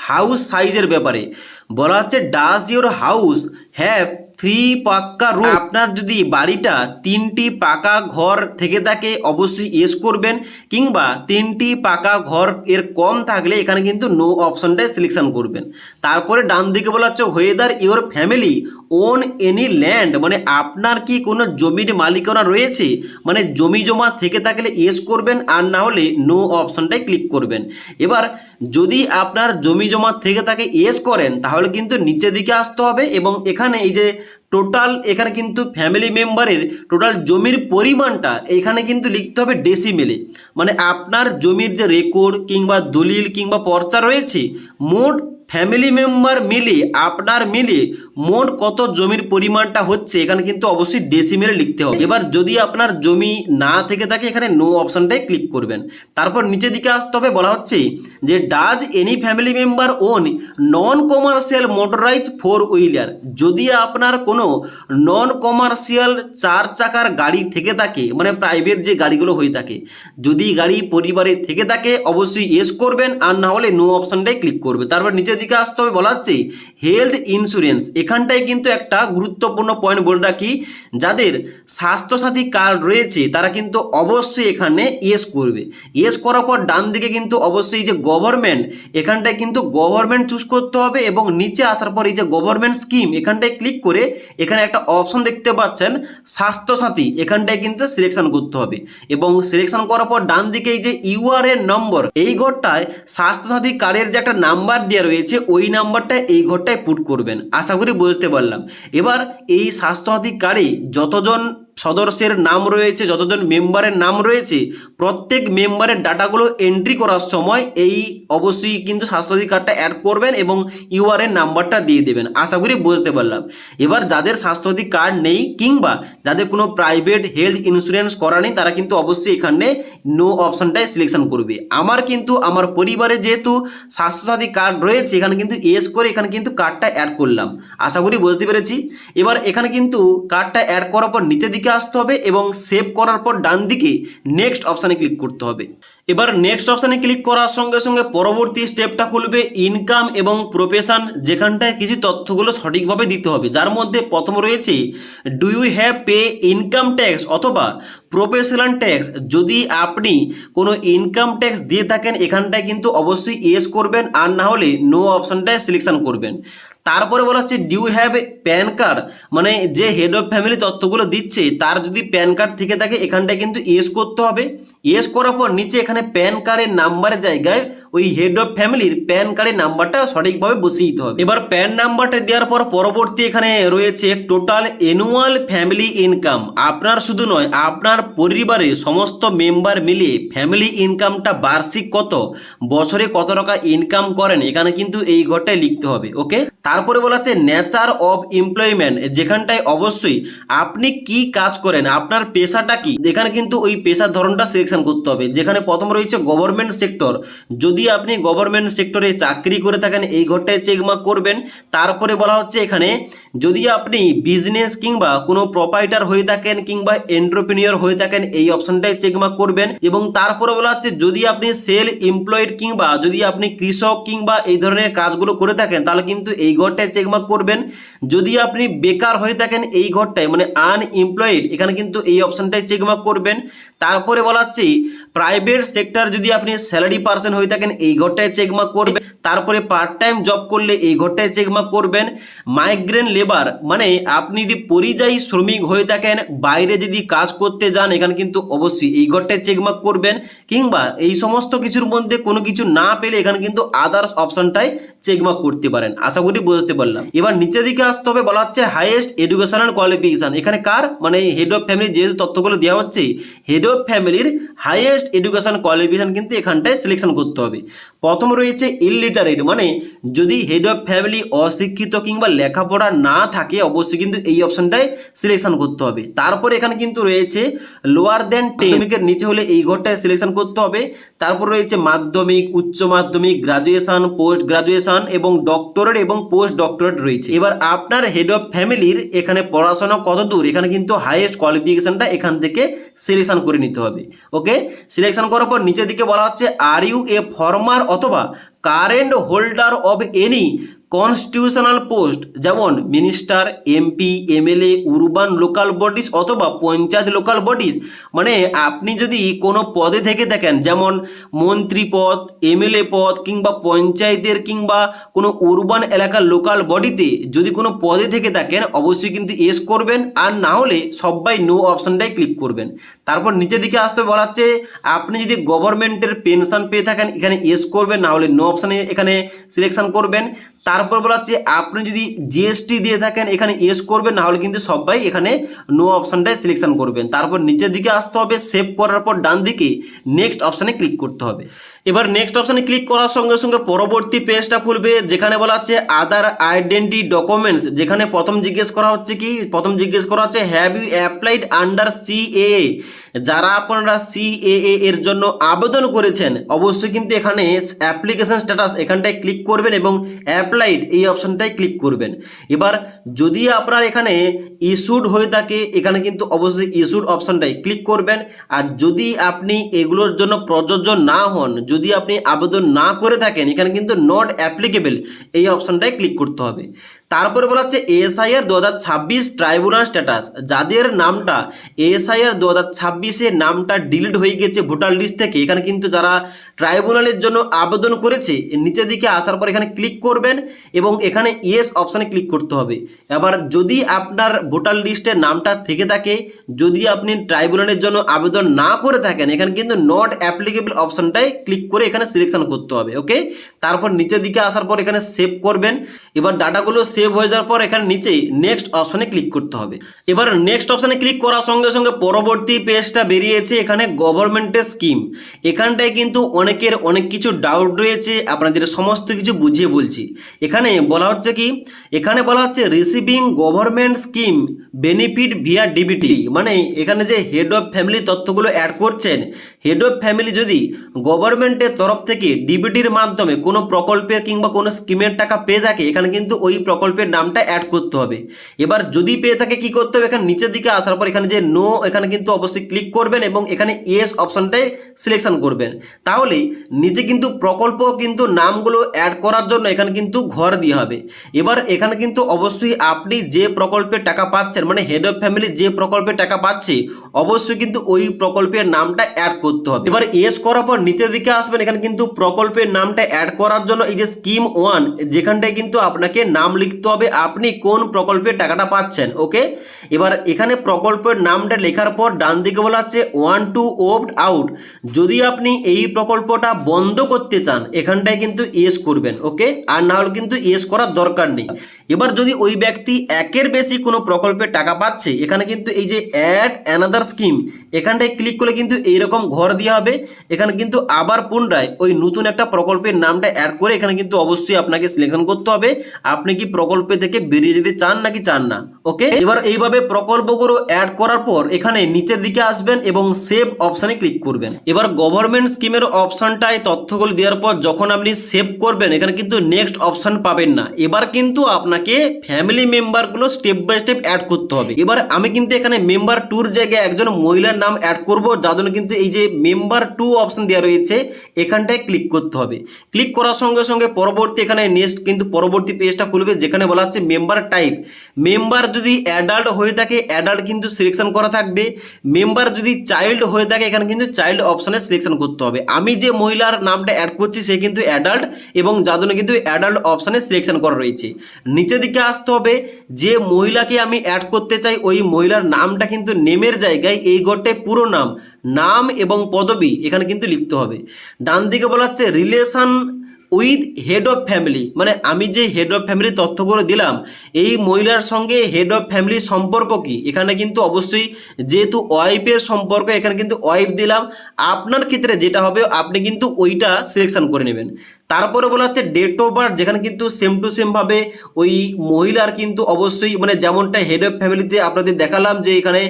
হাউস সাইজের ব্যাপারে। বলা হচ্ছে ডাজ ইউর হাউস হ্যাভ 3 পাক্কা রুম। আপনার যদি বাড়িটা 3টি পাকা ঘর থেকে থাকে অবশ্যই ইয়েস করবেন, কিংবা 3টি পাকা ঘর এর কম থাকলে এখানে কিন্তু নো অপশনটাই সিলেকশন করবেন। তারপরে ডান দিকে বলা হচ্ছে whether your family own any land, মানে আপনার কি কোনো জমির মালিকানা রয়েছে, মানে জমি জমা থেকে থাকলে ইয়েস করবেন, আর না হলে নো অপশনটাই ক্লিক করবেন। এবার যদি আপনার জমি জমা থেকে থাকে ইয়েস করেন তাহলে কিন্তু নিচের দিকে আসতে হবে এবং এখানে এই যে টোটাল, এখানে কিন্তু ফ্যামিলি মেম্বারের টোটাল জমির পরিমাণটা এখানে কিন্তু লিখতে হবে ডেসিমেলে, মানে আপনার জমির যে রেকর্ড কিংবা দলিল কিংবা পর্চা রয়েছে মোট ফ্যামিলি মেম্বার মিলে আপনার মিলে মোট কত জমির পরিমাণটা হচ্ছে এখানে কিন্তু অবশ্যই ডেসিমেলে লিখতে হবে। এবার যদি আপনার জমি না থেকে থাকে এখানে নো অপশানটাই ক্লিক করবেন। তারপর নিচের দিকে আসতে হবে, বলা হচ্ছে যে does any family member own non commercial motorise 4 wheeler, যদি আপনার কোনো নন কমার্শিয়াল 4 চাকার গাড়ি থেকে থাকে, মানে প্রাইভেট যে গাড়িগুলো হয়ে থাকে, যদি গাড়ি পরিবারে থেকে থাকে অবশ্যই ইয়েস করবেন, আর না হলে নো অপশানটাই ক্লিক করবে। তারপর নিচের দিকে আসতে হবে, বলা হচ্ছে হেলথ ইন্স্যুরেন্স। এখানটায় কিন্তু একটা গুরুত্বপূর্ণ পয়েন্ট বলে রাখি, যাদের স্বাস্থ্যসাথী কার্ড রয়েছে তারা কিন্তু অবশ্যই এখানে ইয়েস করবে। ইয়েস করার পর ডান দিকে কিন্তু অবশ্যই যে গভর্নমেন্ট, এখানটায় কিন্তু গভর্নমেন্ট চুজ করতে হবে এবং নিচে আসার পর এই যে গভর্নমেন্ট স্কিম এখানটায় ক্লিক করে এখানে একটা অপশন দেখতে পাচ্ছেন স্বাস্থ্যসাথী, এখানটায় কিন্তু সিলেকশন করতে হবে এবং সিলেকশন করার পর ডান দিকে এই যে ইউআরএন নম্বর, এই ঘরটায় স্বাস্থ্যসাথী কার্ডের যে একটা নাম্বার দেওয়া রয়েছে ওই নাম্বারটা এই ঘরটায় পুট করবেন। আশা করি বুঝতে পারলাম। এবার এই স্বাস্থ্যসাথী কার্ডে যতজন সদস্যের নাম রয়েছে, যতজন মেম্বারের নাম রয়েছে, প্রত্যেক মেম্বারের ডাটাগুলো এন্ট্রি করার সময় এই অবশ্যই কিন্তু স্বাস্থ্যসাথী কার্ডটা অ্যাড করবেন এবং ইউআরএন নাম্বারটা দিয়ে দেবেন। আশা করি বুঝতে পারলাম। এবার যাদের স্বাস্থ্যসাথী কার্ড নেই কিংবা যাদের কোনো প্রাইভেট হেলথ ইন্স্যুরেন্স করা নেই তারা কিন্তু অবশ্যই এখানে নো অপশানটাই সিলেকশন করবে। আমার কিন্তু আমার পরিবারে যেহেতু স্বাস্থ্যসাথী কার্ড রয়েছে এখানে কিন্তু ইয়েস করে এখানে কিন্তু কার্ডটা অ্যাড করলাম। আশা করি বুঝতে পেরেছি। এবার এখানে কিন্তু কার্ডটা অ্যাড করার পর নিচের দিকে আসতে হবে এবং সেভ করার পর ডান দিকে নেক্সট অপশানে ক্লিক করতে হবে। এবার নেক্সট অপশানে ক্লিক করার সঙ্গে সঙ্গে পরবর্তী স্টেপটা খুলবে ইনকাম এবং প্রফেশন, যেখানটায় কিছু তথ্যগুলো সঠিকভাবে দিতে হবে, যার মধ্যে প্রথম রয়েছে do you have pay income tax অথবা প্রফেশনাল ট্যাক্স। যদি আপনি কোনো ইনকাম ট্যাক্স দিয়ে থাকেন এখানটায় কিন্তু অবশ্যই ইয়েস করবেন, আর না হলে নো অপশানটায় সিলেকশন করবেন। তারপরে বলা হচ্ছে ডিউ হ্যাভ প্যান কার্ড, মানে যে হেড অফ ফ্যামিলি তথ্যগুলো দিচ্ছে তার যদি প্যান কার্ড থেকে থাকে এখানটায় কিন্তু ইয়েস করতে হবে। ইয়েস করার পর নিচে এখানে প্যান কার্ডের নাম্বারের জায়গায় ওই হেড অফ ফ্যামিলির প্যান কার্ডের নাম্বারটা সঠিকভাবে বসিয়ে দিতে হবে। এবার প্যান নাম্বারটা দেওয়ার পর পরবর্তী এখানে রয়েছে টোটাল অ্যানুয়াল ফ্যামিলি ইনকাম। আপনার শুধু নয়, আপনার পরিবারের সমস্ত মেম্বার মিলিয়ে ফ্যামিলি ইনকামটা বার্ষিক কত, বছরে কত টাকা ইনকাম করেন এখানে কিন্তু এই ঘরটায় লিখতে হবে। ওকে, তারপরে বলা হচ্ছে নেচার অফ এমপ্লয়মেন্ট, যেখানটায় অবশ্যই আপনি কি কাজ করেন, আপনার পেশাটা কি, এখানে কিন্তু ওই পেশার ধরনটা সিলেকশন করতে হবে। যেখানে প্রথম রয়েছে গভর্নমেন্ট সেক্টর, যদি আপনি গভর্নমেন্ট সেক্টরে চাকরি করে থাকেন এই ঘরটায় চেকমার্ক করবেন। তারপরে বলা হচ্ছে এখানে যদি আপনি বিজনেস কিংবা কোনো প্রোপাইটার হয়ে থাকেন কিংবা এন্টারপ্রেনিয়র হয়ে থাকেন এই অপশনটায় চেকমার্ক করবেন। এবং তারপরে বলা হচ্ছে যদি আপনি সেল এমপ্লয়েড কিংবা যদি আপনি কৃষক কিংবা এই ধরনের কাজগুলো করে থাকেন তাহলে কিন্তু এই ঘরটায় চেকমার্ক করবেন। যদি আপনি বেকার হয়ে থাকেন এই ঘরটায় মানে আনএমপ্লয়েড এখানে কিন্তু এই অপশনটায় চেকমার্ক করবেন। তারপরে বলা হচ্ছে প্রাইভেট সেক্টর যদি আপনি স্যালারি পার্সন হয়ে থাকেন এই ঘরটায় চেকমার্ক করবেন। তারপরে পার্ট টাইম জব করলে এই ঘরটায় চেকমার্ক করবেন। মাইগ্রেন্ট লেবার মানে আপনি যদি পরিযায়ী শ্রমিক হয়ে থাকেন, বাইরে যদি কাজ করতে যান, এখানে কিন্তু অবশ্যই এই ঘরটায় চেকমার্ক করবেন। কিংবা এই সমস্ত কিছুর মধ্যে কোনো কিছু না পেলে এখানে কিন্তু আদার্স অপশনটাই চেকমার্ক করতে পারেন। আশা করি বুঝতে পারলাম। এবার নিচের দিকে আসতে হবে, বলা হচ্ছে হাইয়েস্ট এডুকেশনাল কোয়ালিফিকেশন। এখানে কার মানে হেড অফ ফ্যামিলি, যেহেতু তথ্যগুলো দেওয়া হচ্ছে হেড অফ ফ্যামিলির হাইয়েস্ট এডুকেশন কোয়ালিফিকেশন কিন্তু এখানটায় সিলেকশন করতে হবে। প্রথম রয়েছে ইলিটারেট, মানে যদি হেড অফ ফ্যামিলি অশিক্ষিত কিংবা লেখাপড়া না থাকে অবশ্যই কিন্তু এই অপশনটাই সিলেকশন করতে হবে। তারপরে এখানে কিন্তু রয়েছে লোয়ার দেন 10 নিচে হলে এই ঘরটায় সিলেকশন করতে হবে। তারপর রয়েছে মাধ্যমিক, উচ্চ মাধ্যমিক, গ্রাজুয়েশন, পোস্ট গ্রাজুয়েশন এবং ডক্টরেট এবং পোস্ট ডক্টরেট রয়েছে। এবার আপনার হেড অফ ফ্যামিলির এখানে পড়াশোনা কত দূর, এখানে কিন্তু হাইয়েস্ট কোয়ালিফিকেশনটা এখান থেকে সিলেকশন করে নিতে হবে। ওকে, সিলেকশন করার পর নিচের দিকে বলা হচ্ছে আর ইউ এ ফর্মার অথবা current holder of any constitutional post, যেমন minister, MP, MLA, urban local bodies অথবা পঞ্চায়েত লোকাল বডিজ। মানে আপনি যদি কোনো পদে থেকে থাকেন, যেমন মন্ত্রী পদ, এমএলএ পদ কিংবা পঞ্চায়েতের কিংবা কোনো উরবান এলাকার লোকাল বডিতে যদি কোনো পদে থেকে থাকেন অবশ্যই কিন্তু এস করবেন, আর না হলে সবাই নো অপশানটাই ক্লিক করবেন। তারপর নিচের দিকে আসতে বলা হচ্ছে আপনি যদি গভর্নমেন্টের পেনশন পেয়ে থাকেন এখানে এস করবেন, না হলে নো অপশানে এখানে সিলেকশন করবেন। তারপর বলা হচ্ছে আপনি যদি জিএসটি দিয়ে থাকেন এখানে এস করবেন, না হলে কিন্তু সবাই এখানে নো অপশানটাই সিলেকশন করবেন। তারপর নিচের দিকে আসতে হবে, সেভ করার পর ডান দিকে নেক্সট অপশানে ক্লিক করতে হবে। এবার নেক্সট অপশানে ক্লিক করার সঙ্গে সঙ্গে পরবর্তী পেজটা খুলবে, যেখানে বলা হচ্ছে আদার আইডেন্টি ডকুমেন্টস। যেখানে প্রথম জিজ্ঞেস করা হচ্ছে কি, প্রথম জিজ্ঞেস করা হচ্ছে have you applied under CAA. যারা আপনারা সিএএ এর জন্য আবেদন করেছেন অবশ্যই কিন্তু এখানে অ্যাপ্লিকেশন স্ট্যাটাস এখানটায় ক্লিক করবেন এবং অ্যাপ্লাইড এই অপশানটায় ক্লিক করবেন। এবার যদি আপনার এখানে ইস্যুড হয়ে থাকে এখানে কিন্তু অবশ্যই ইস্যুড অপশানটায় ক্লিক করবেন। আর যদি আপনি এগুলোর জন্য প্রযোজ্য না হন, যদি আপনি আবেদন না করে থাকেন এখানে কিন্তু নট অ্যাপ্লিকেবল এই অপশানটায় ক্লিক করতে হবে। তারপরে বলা হচ্ছে এসআইআর 2026 ট্রাইব্যুনাল স্ট্যাটাস। যাদের নামটা এসআইআর 2026 নামটা ডিলিট হয়ে গেছে ভোটার লিস্ট থেকে, এখানে কিন্তু যারা ট্রাইব্যুনালের জন্য আবেদন করেছে নিচের দিকে আসার পর এখানে ক্লিক করবেন এবং এখানে ইয়েস অপশানে ক্লিক করতে হবে। এবার যদি আপনার ভোটার লিস্টের নামটা থেকে থাকে, যদি আপনি ট্রাইব্যুনালের জন্য আবেদন না করে থাকেন এখানে কিন্তু নট অ্যাপ্লিকেবল অপশানটাই ক্লিক করে এখানে সিলেকশন করতে হবে। ওকে, তারপর নিচের দিকে আসার পর এখানে সেভ করবেন। এবার ডাটাগুলো সেভ হয়ে যাওয়ার পর এখানে নিচেই নেক্সট অপশানে ক্লিক করতে হবে। এবার নেক্সট অপশানে ক্লিক করার সঙ্গে সঙ্গে পরবর্তী পেজটা বেরিয়েছে, এখানে গভর্নমেন্টের স্কিম। এখানটায় কিন্তু অনেকের অনেক কিছু ডাউট রয়েছে, আপনাদের সমস্ত কিছু বুঝিয়ে বলছি। এখানে বলা হচ্ছে কি, এখানে বলা হচ্ছে receiving government scheme benefit via DBT. মানে এখানে যে হেড অফ ফ্যামিলি তথ্যগুলো অ্যাড করছেন, হেড অফ ফ্যামিলি যদি গভর্নমেন্টের তরফ থেকে ডিবিটির মাধ্যমে কোনো প্রকল্পের কিংবা কোনো স্কিমের টাকা পেয়ে থাকে এখানে কিন্তু ওই প্রকল্পের নামটা অ্যাড করতে হবে। এবার যদি পেয়ে থাকে কি করতে হবে, এখানে নিচের দিকে আসার পর এখানে যে নো এখানে কিন্তু অবশ্যই ক্লিক করবেন এবং এখানে ইয়েস অপশানটাই সিলেকশন করবেন। তাহলে নিচে কিন্তু প্রকল্প কিন্তু নামগুলো অ্যাড করার জন্য এখানে কিন্তু ঘর দিয়ে হবে। এবার এখানে কিন্তু অবশ্যই আপনি যে প্রকল্পের টাকা পাচ্ছেন, মানে হেড অফ ফ্যামিলি যে প্রকল্পের টাকা পাচ্ছে অবশ্যই কিন্তু ওই প্রকল্পের নামটা অ্যাড করতে হবে। এবার ইয়েস করার পর নিচের দিকে আসবেন, এখানে কিন্তু প্রকল্পের নামটা অ্যাড করার জন্য এই যে স্কিম 1 যেখানটায় কিন্তু আপনাকে নাম লিখতে হবে আপনি কোন প্রকল্পের টাকাটা পাচ্ছেন। ওকে, এবার এখানে প্রকল্পের নামটা লেখার পর ডান দিকে বলা আছে ওয়ান টু ওপ্ট আউট। যদি আপনি এই প্রকল্পটা বন্ধ করতে চান এখানটায় কিন্তু ইয়েস করবেন। ওকে, আর না হলে কিন্তু ইয়েস করার দরকার নেই। এবার যদি ওই ব্যক্তি একের বেশি কোনো প্রকল্পের টাকা পাচ্ছে এখানে কিন্তু এই যে অ্যাড অ্যানাদার স্কিম এখানটায় ক্লিক করলে কিন্তু এইরকম ঘর দেওয়া হবে। এখানে কিন্তু আবার পুনরায় ওই নতুন একটা প্রকল্পের নামটা অ্যাড করে এখানে কিন্তু অবশ্যই আপনাকে সিলেকশন করতে হবে আপনি কি প্রকল্পে থেকে বেরিয়ে যেতে চান নাকি চান না। ওকে, এবার এইভাবে প্রকল্পগুলো অ্যাড করার পর এখানে নিচের দিকে আসবেন এবং সেভ অপশানে ক্লিক করবেন। এবার গভর্নমেন্ট স্কিমের অপশানটায় তথ্যগুলো দেওয়ার পর যখন আপনি সেভ করবেন এখানে কিন্তু নেক্সট অপশান পাবেন না। এবার কিন্তু আপনাকে ফ্যামিলি মেম্বারগুলো স্টেপ বাই স্টেপ অ্যাড করতে হবে। এবার আমি কিন্তু এখানে মেম্বার 2 জায়গায় একজন মহিলার নাম অ্যাড করব, যার জন্য কিন্তু এই যে মেম্বার 2 অপশান দেওয়া রয়েছে এখানটায় ক্লিক করতে হবে। ক্লিক করার সঙ্গে সঙ্গে পরবর্তী এখানে নেক্সট কিন্তু পরবর্তী পেজটা খুলবে, যেখানে এখানে বলা হচ্ছে মেম্বার টাইপ, মেম্বার যদি অ্যাডাল্ট হয়ে থাকে অ্যাডাল্ট কিন্তু সিলেকশন করা থাকবে, মেম্বার যদি চাইল্ড হয়ে থাকে এখানে কিন্তু চাইল্ড অপশানে সিলেকশন করতে হবে। আমি যে মহিলার নামটা অ্যাড করছি সে কিন্তু অ্যাডাল্ট এবং যার জন্য কিন্তু অ্যাডাল্ট অপশানে সিলেকশন করা রয়েছে। নিচের দিকে আসতে হবে, যে মহিলাকে আমি অ্যাড করতে চাই ওই মহিলার নামটা কিন্তু নেমের জায়গায় এই ঘরটায় পুরো নাম এবং পদবি এখানে কিন্তু লিখতে হবে। ডান দিকে বলা হচ্ছে relation with head of family, মানে আমি যে হেড অফ ফ্যামিলির তথ্যগুলো দিলাম এই মহিলার সঙ্গে হেড অফ ফ্যামিলির সম্পর্ক কি, এখানে কিন্তু অবশ্যই যেহেতু ওয়াইফের সম্পর্ক এখানে কিন্তু ওয়াইফ দিলাম। আপনার ক্ষেত্রে যেটা হবে আপনি কিন্তু ওইটা সিলেকশন করে নেবেন। তারপরে বলা হচ্ছে ডেট অফ বার্থ, যেখানে কিন্তু সেম টু সেমভাবে ওই মহিলার কিন্তু অবশ্যই মানে যেমনটা হেড অফ ফ্যামিলিতে আপনাদের দেখালাম যে এখানে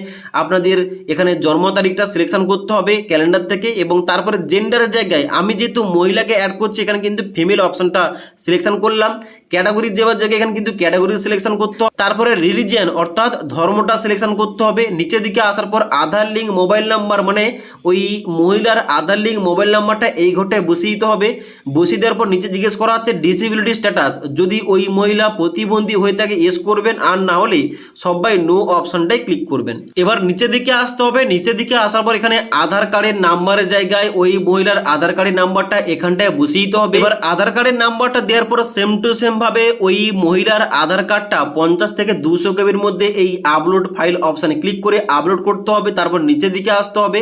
আপনাদের এখানে জন্ম তারিখটা সিলেকশন করতে হবে ক্যালেন্ডার থেকে, এবং তারপরে জেন্ডারের জায়গায় আমি যেহেতু মহিলাকে অ্যাড করছি এখানে কিন্তু ফিমেল অপশনটা সিলেকশন করলাম। ক্যাটাগরি দেওয়ার জায়গায় এখানে কিন্তু ক্যাটাগরি সিলেকশন করতে হবে। তারপরে রিলিজিয়ান অর্থাৎ ধর্মটা সিলেকশন করতে হবে। নিচের দিকে আসার পর আধার লিঙ্ক মোবাইল নাম্বার, মানে ওই মহিলার আধার লিঙ্ক মোবাইল নাম্বারটা এই ঘরটায় বসিয়ে দিতে হবে। বসিয়ে দেওয়ার পর নিচে জিজ্ঞেস করা হচ্ছে ডিসেবিলিটি স্ট্যাটাস, যদি ওই মহিলা প্রতিবন্ধী হয়ে থাকে ইয়েস করবেন, আর না হলে সবাই নো অপশনটাই ক্লিক করবেন। এবার নিচের দিকে আসতে হবে। নিচের দিকে আসার পর এখানে আধার কার্ডের নাম্বারের জায়গায় ওই মহিলার আধার কার্ডের নাম্বারটা এখানটায় বসিয়ে দিতে হবে। এবার আধার কার্ডের নাম্বারটা দেওয়ার পর সেম টু সেম ভাবে ওই মহিলার আধার কার্ডটা 50 থেকে 200 কেবির মধ্যে এই আপলোড ফাইল অপশানে ক্লিক করে আপলোড করতে হবে। তারপর নিচের দিকে আসতে হবে,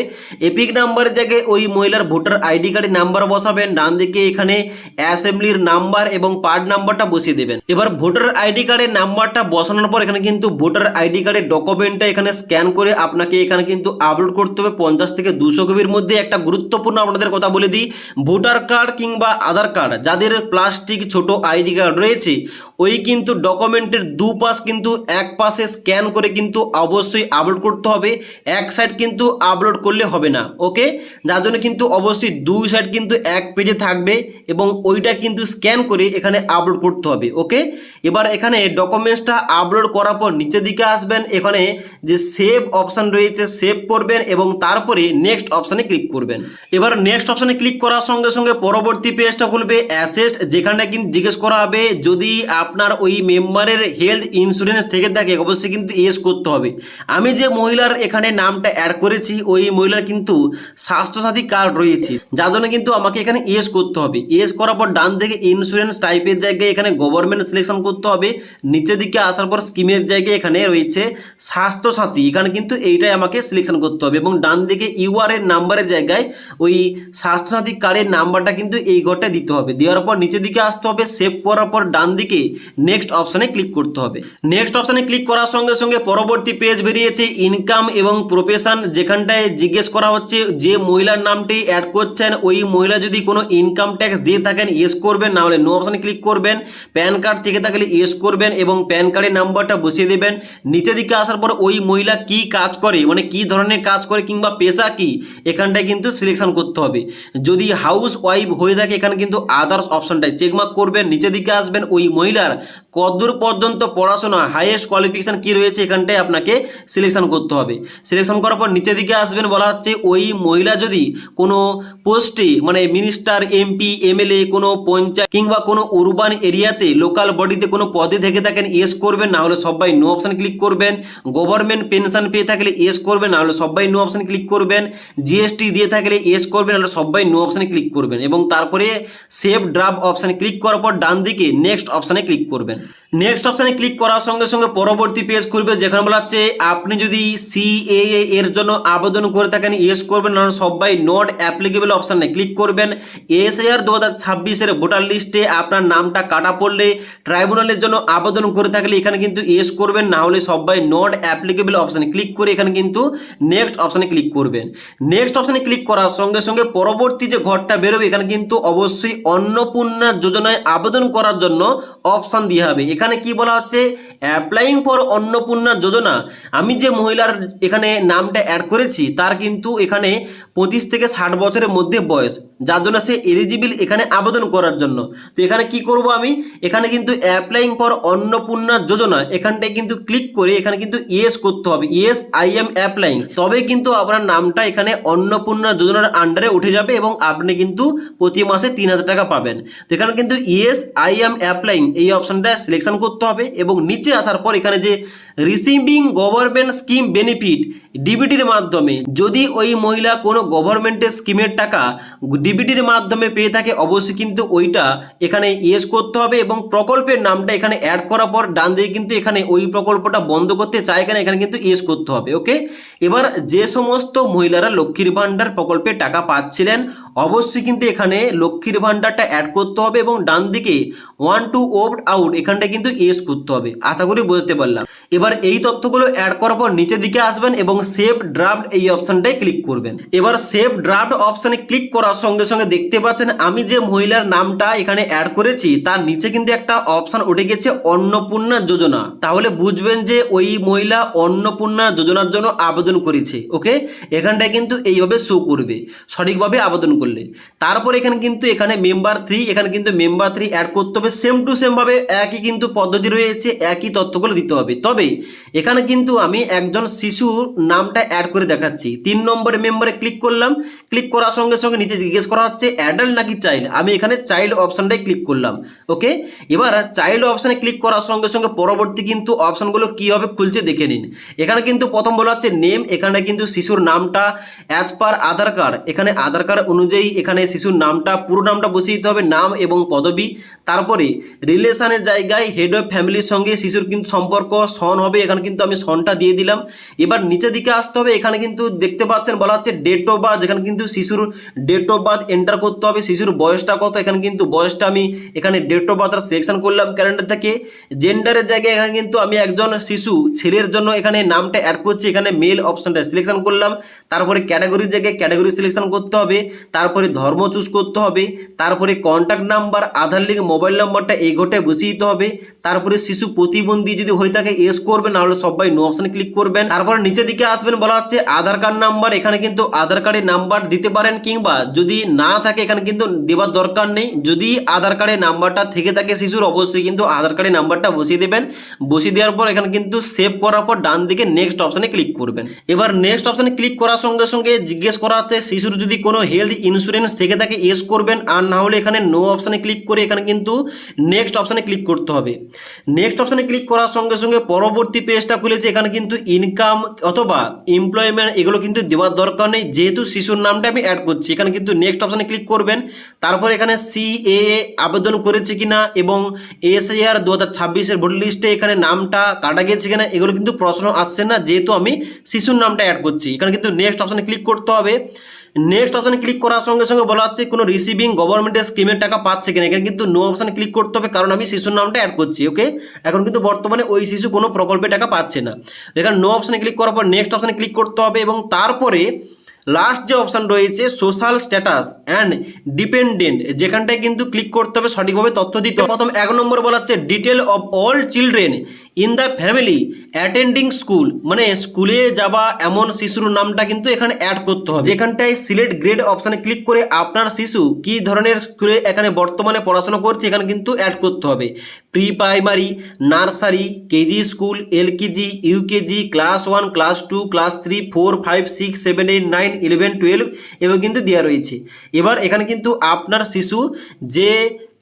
এপিক নাম্বারের জায়গায় ওই মহিলার ভোটার আইডি কার্ডের নাম্বার বসাবেন। ডান দিকে এখানে অ্যাসেম্বলির নাম্বার এবং পার্ট নাম্বারটা বসিয়ে দেবেন। এবার ভোটার আইডি কার্ডের নাম্বারটা বসানোর পর এখানে কিন্তু ভোটার আইডি কার্ডের ডকুমেন্টটা এখানে স্ক্যান করে আপনাকে এখানে কিন্তু আপলোড করতে হবে 50 থেকে 200 কেবির মধ্যে। একটা গুরুত্বপূর্ণ আপনাদের কথা বলে দিই, ভোটার কার্ড কিংবা আধার কার্ড যাদের প্লাস্টিক ছোট আইডি কার্ড রয়েছে ওই কিন্তু ডকুমেন্টের দুপাশ কিন্তু এক পাশে স্ক্যান করে কিন্তু অবশ্যই আপলোড করতে হবে, এক সাইড কিন্তু আপলোড করলে হবে না। ওকে, যার জন্য কিন্তু অবশ্যই দুই সাইড কিন্তু এক পেজে থাকবে এবং ওইটা কিন্তু স্ক্যান করে এখানে আপলোড করতে হবে। ওকে, এবার এখানে ডকুমেন্টসটা আপলোড করার পর নিচের দিকে আসবেন, এখানে যে সেভ অপশান রয়েছে সেভ করবেন এবং তারপরে নেক্সট অপশানে ক্লিক করবেন। এবার নেক্সট অপশানে ক্লিক করার সঙ্গে সঙ্গে পরবর্তী পেজটা খুলবে অ্যাসেস্ট, যেখানে কিন্তু জিজ্ঞেস করা হবে যদি আপনার ওই মেম্বারের হেলথ ইন্স্যুরেন্স থেকে থাকে অবশ্যই কিন্তু ইয়েস করতে হবে। আমি যে মহিলার এখানে নামটা অ্যাড করেছি ওই মহিলার কিন্তু স্বাস্থ্যসাথী কার্ড রয়েছে, যার জন্য কিন্তু আমাকে এখানে ইয়েস করতে হবে। ইয়েস করার পর ডান থেকে ইন্স্যুরেন্স টাইপের জায়গায় এখানে গভর্নমেন্ট সিলেকশন করতে হবে। নিচের দিকে আসার পর স্কিমের জায়গায় এখানে রয়েছে স্বাস্থ্যসাথী, এখানে কিন্তু এইটাই আমাকে সিলেকশন করতে হবে এবং ডান দিকে ইউআর এর নাম্বারের জায়গায় ওই স্বাস্থ্যসাথী কার্ডের নাম্বারটা কিন্তু এই ঘরটা দিতে হবে। দেওয়ার পর নিচের দিকে আসতে হবে, সেভ করার পর ডান দিকে নেক্সট অপশানে ক্লিক করতে হবে। নেক্সট অপশানে ক্লিক করার সঙ্গে সঙ্গে পরবর্তী পেজ বেরিয়েছে ইনকাম এবং প্রফেশন, যেখানটায় জিজ্ঞেস করা হচ্ছে যে মহিলার নামটি অ্যাড করছেন ওই মহিলা যদি কোনো ইনকাম ট্যাক্স দিয়ে থাকেন ইয়েস করবেন, না হলে নো অপশানে ক্লিক করবেন। প্যান কার্ড থেকে থাকলে ইয়েস করবেন এবং প্যান কার্ডের নাম্বারটা বসিয়ে দেবেন। নিচের দিকে আসার পর ওই মহিলা কি কাজ করে, মানে কি ধরনের কাজ করে কিংবা পেশা কি এখানটায় কিন্তু সিলেকশন করতে হবে। যদি হাউস ওয়াইফ হয়ে থাকে এখানে কিন্তু আদার্স অপশনটায় চেকমার্ক করবেন। নিচের দিকে আসবেন, ওই মহিলার কতদূর পর্যন্ত পড়াশোনা হাইয়েস্ট কোয়ালিফিকেশান কি রয়েছে এখানটায় আপনাকে সিলেকশন করতে হবে। সিলেকশন করার পর নিচের দিকে আসবেন, বলা হচ্ছে ওই মহিলা যদি কোনো পোস্টে মানে মিনিস্টার এমপি এমএলএ কোনো পঞ্চায়েত কিংবা কোনো উরবান এরিয়াতে লোকাল বডিতে কোনো পদে থেকে থাকেন ইয়েস করবেন, না হলে সবাই নো অপশান ক্লিক করবেন। গভর্নমেন্ট পেনশন পেয়ে থাকলে ইয়েস করবেন, না হলে সবাই নো অপশান ক্লিক করবেন। জিএসটি দিয়ে থাকলে ইয়েস করবেন, না হলে সবাই নো অপশানে ক্লিক করবেন এবং তারপরে সেভ ড্রাফট অপশানে ক্লিক করার পর ডান দিকে নেক্সট অপশানে ক্লিক করবেন। নেক্সট অপশানে ক্লিক করার সঙ্গে সঙ্গে পরবর্তী পেজ খুলবে, যেখানে বলা হচ্ছে আপনি যদি সিএএ এর জন্য আবেদন করে থাকেন ইয়েস করবেন, না হলে সবাই নট অ্যাপ্লিকেবল অপশানে ক্লিক করবেন। এসআইআর 2026-এর ভোটার লিস্টে আপনার নামটা কাটা পড়লে ট্রাইব্যুনালের জন্য আবেদন করে থাকলে এখানে কিন্তু ইয়েস করবেন, না হলে সবাই নট অ্যাপ্লিকেবল অপশানে ক্লিক করে এখানে কিন্তু নেক্সট অপশানে ক্লিক করবেন। নেক্সট অপশানে ক্লিক করার সঙ্গে সঙ্গে পরবর্তী যে ঘরটা বেরোবে এখানে কিন্তু অবশ্যই অন্নপূর্ণা যোজনায় আবেদন করার জন্য অপশান দিয়ে হবে। এখানে কি বলা হচ্ছে অ্যাপ্লাইং ফর অন্নপূর্ণা যোজনা, আমি যে মহিলার এখানে নামটা অ্যাড করেছি তার কিন্তু এখানে 25 থেকে 60 বছরের মধ্যে বয়স, যার জন্য সে এলিজিবল এখানে আবেদন করার জন্য। তো এখানে কি করব আমি, এখানে কিন্তু অ্যাপ্লাইং ফর অন্নপূর্ণা যোজনা এখানটায় কিন্তু ক্লিক করে এখানে কিন্তু ইয়েস করতে হবে, ইয়েস আই এম অ্যাপ্লাইং, তবে কিন্তু আপনার নামটা এখানে অন্নপূর্ণা যোজনার আন্ডারে উঠে যাবে এবং আপনি কিন্তু প্রতি মাসে 3000 টাকা পাবেন। তো এখানে কিন্তু ইয়েস আই এম অ্যাপ্লাইং এই অপশানটা সিলেকশন করতে হবে এবং নিচে আসার পর এখানে যে রিসিভিং গভর্নমেন্ট স্কিম বেনিফিট ডিবিটির মাধ্যমে, যদি ওই মহিলা কোনো গভর্নমেন্টের স্কিমের টাকা ডিবিটির মাধ্যমে পেয়ে থাকে অবশ্যই কিন্তু ওইটা এখানে ইয়েস করতে হবে এবং প্রকল্পের নামটা এখানে অ্যাড করার পর ডান দিকে কিন্তু এখানে ওই প্রকল্পটা বন্ধ করতে চায় এখানে কিন্তু ইয়েস করতে হবে। ওকে, এবার যে সমস্ত মহিলারা লক্ষ্মীর ভাণ্ডার প্রকল্পে টাকা পাচ্ছিলেন অবশ্যই কিন্তু এখানে লক্ষ্মীর ভাণ্ডারটা অ্যাড করতে হবে এবং ডান দিকে ওয়ান টু ওপ্ট আউট এখানটা কিন্তু ইয়েস করতে হবে। আশা করি বুঝতে পারলাম। এবার এই তথ্যগুলো অ্যাড করার পর নিচের দিকে আসবেন এবং সেভ ড্রাফট এই অপশানটায় ক্লিক করবেন। এবার সেভ ড্রাফট অপশানে ক্লিক করার সঙ্গে সঙ্গে দেখতে পাচ্ছেন আমি যে মহিলার নামটা এখানে অ্যাড করেছি তার নিচে কিন্তু একটা অপশান উঠে গেছে অন্নপূর্ণা যোজনা। তাহলে বুঝবেন যে ওই মহিলা অন্নপূর্ণা যোজনার জন্য আবেদন করেছে। ওকে, এখানটায় কিন্তু এইভাবে শো করবে সঠিকভাবে আবেদন করলে। তারপর এখানে কিন্তু এখানে মেম্বার 3 এখানে কিন্তু মেম্বার 3 অ্যাড করতে হবে, সেম টু সেম ভাবে একই কিন্তু পদ্ধতি রয়েছে, একই তথ্যগুলো দিতে হবে। তবে এখানে কিন্তু আমি একজন শিশুর নামটা অ্যাড করে দেখাচ্ছি। 3 নম্বরে মেম্বারে ক্লিক করলাম, ক্লিক করার সঙ্গে সঙ্গে নিচে জিজ্ঞেস করা হচ্ছে অ্যাডাল্ট নাকি চাইল্ড, আমি এখানে চাইল্ড অপশানটাই ক্লিক করলাম। ওকে, এবার চাইল্ড অপশানে ক্লিক করার সঙ্গে সঙ্গে পরবর্তী কিন্তু অপশানগুলো কীভাবে খুলছে দেখে নিন। এখানে কিন্তু প্রথম বলা হচ্ছে নেম, এখানে কিন্তু শিশুর নামটা অ্যাজ পার আধার কার্ড, এখানে আধার কার্ড অনুযায়ী এখানে শিশুর নামটা পুরো নামটা বসিয়ে দিতে হবে, নাম এবং পদবি। তারপরে রিলেশনের জায়গায় হেড অফ ফ্যামিলির সঙ্গে শিশুর কিন্তু সম্পর্ক সন হবে, এখানে কিন্তু আমি সনটা দিয়ে দিলাম। এবার নিচের দিকে আসতে হবে, এখানে কিন্তু দেখতে পাচ্ছেন বলা হচ্ছে ডেট অফ বার্থ, এখানে কিন্তু শিশুর ডেট অফ বার্থ এন্টার করতে হবে, শিশুর বয়সটা কত, এখানে কিন্তু বয়সটা আমি এখানে ডেট অফ বার্থ সিলেকশন করলাম ক্যালেন্ডার থেকে। জেন্ডারের জায়গায় এখানে কিন্তু আমি একজন শিশু ছেলের জন্য এখানে নামটা অ্যাড করছি, এখানে মেল অপশনটা সিলেকশন করলাম। তারপরে ক্যাটাগরির জায়গায় ক্যাটাগরি সিলেকশন করতে হবে, তারপরে ধর্ম চুজ করতে হবে, তারপরে কন্ট্যাক্ট নাম্বার, আধার লিঙ্ক, মোবাইল নাম্বারটা এই ঘটায় বসিয়ে দিতে হবে। তারপরে শিশু প্রতিবন্ধী যদি হয়ে থাকে এস করবেন, নাহলে সবাই নো অপশানে ক্লিক করবেন। তারপরে নিচের দিকে আসবেন, বলা হচ্ছে আধার কার্ড নাম্বার, এখানে কিন্তু আধার কার্ডের নাম্বার দিতে পারেন কিংবা যদি না থাকে এখানে কিন্তু দেওয়ার দরকার নেই। যদি আধার কার্ডের নাম্বারটা থেকে থাকে শিশুর অবশ্যই কিন্তু আধার কার্ডের নাম্বারটা বসিয়ে দেবেন। বসিয়ে দেওয়ার পর এখানে কিন্তু সেভ করার পর ডান দিকে নেক্সট অপশানে ক্লিক করবেন। এবার নেক্সট অপশানে ক্লিক করার সঙ্গে সঙ্গে জিজ্ঞেস করা হচ্ছে শিশুর যদি কোনো হেলথ ইন্স্যুরেন্স থেকে থাকে এস করবেন, আর না হলে এখানে নো অপশানে ক্লিক করে এখানে কিন্তু নেক্সট অপশানে ক্লিক করতে হবে। নেক্সট অপশানে ক্লিক করার সঙ্গে সঙ্গে পরবর্তী পেজটা খুলেছে, এখানে কিন্তু ইনকাম অথবা এমপ্লয়মেন্ট এগুলো কিন্তু দেওয়ার দরকার নেই, যেহেতু শিশুর নামটা আমি অ্যাড করছি। এখানে কিন্তু নেক্সট অপশানে ক্লিক করবেন। তারপর এখানে সিএএ আবেদন করেছে কিনা এবং এসআইআর 2026-এর ভোটার লিস্টে এখানে নামটা কাটা গেছে কিনা এগুলো কিন্তু প্রশ্ন আসছে না, যেহেতু আমি শিশুর নামটা অ্যাড করছি। এখানে কিন্তু নেক্সট অপশানে ক্লিক করতে হবে। নেক্সট অপশানে ক্লিক করার সঙ্গে সঙ্গে বলা হচ্ছে কোনো রিসিভিং গভর্নমেন্টের স্কিমের টাকা পাচ্ছে কিনা, এখানে কিন্তু নো অপশানে ক্লিক করতে হবে, কারণ আমি শিশুর নামটা অ্যাড করছি। ওকে, এখন কিন্তু বর্তমানে ওই শিশু কোনো প্রকল্পে টাকা পাচ্ছে না। এখানে নো অপশানে ক্লিক করার পর নেক্সট অপশানে ক্লিক করতে হবে এবং তারপরে লাস্ট যে অপশান রয়েছে সোশ্যাল স্ট্যাটাস অ্যান্ড ডিপেন্ডেন্ট, যেখানটায় কিন্তু ক্লিক করতে হবে সঠিকভাবে তথ্য দিতে। প্রথম 1 নম্বর বলা হচ্ছে detail of all children in the family attending school, মানে স্কুলে যাওয়া এমন শিশুর নামটা কিন্তু এখানে অ্যাড করতে হবে। যেখানটায় সিলেক্ট গ্রেড অপশানে ক্লিক করে আপনার শিশু কী ধরনের স্কুলে এখানে বর্তমানে পড়াশোনা করছে এখানে কিন্তু অ্যাড করতে হবে। Pre primary, nursery, KG school, LKG, UKG, class 1, class 2, class 3, 4, 5, 6, 7, 8, 9, 11, 12 এবং কিন্তু দেওয়া রয়েছে। এবার এখানে কিন্তু আপনার শিশু যে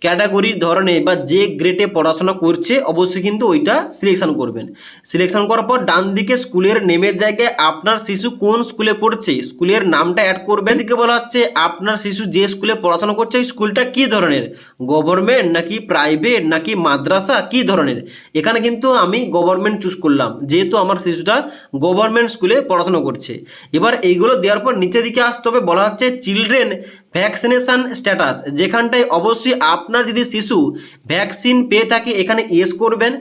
ক্যাটাগরি ধরনে বা যে গ্রেডে পড়াশোনা করছে অবশ্যই কিন্তু ওইটা সিলেকশন করবেন। সিলেকশন করার পর ডান দিকে স্কুলের নেমের জায়গায় আপনার শিশু কোন স্কুলে পড়ছে স্কুলের নামটা অ্যাড করবেন। এদিকে বলা হচ্ছে আপনার শিশু যে স্কুলে পড়াশোনা করছে ওই স্কুলটা কী ধরনের, গভর্নমেন্ট নাকি প্রাইভেট নাকি মাদ্রাসা কী ধরনের। এখানে কিন্তু আমি গভর্নমেন্ট চুজ করলাম, যেহেতু আমার শিশুটা গভর্নমেন্ট স্কুলে পড়াশোনা করছে। এবার এইগুলো দেওয়ার পর নিচের দিকে আসতে হবে, বলা হচ্ছে চিলড্রেন ভ্যাকসিনেশন স্ট্যাটাস, যেখানটায় অবশ্যই আপনার যদি শিশু ভ্যাকসিন পেয়ে থাকে এখানে এস করবেন।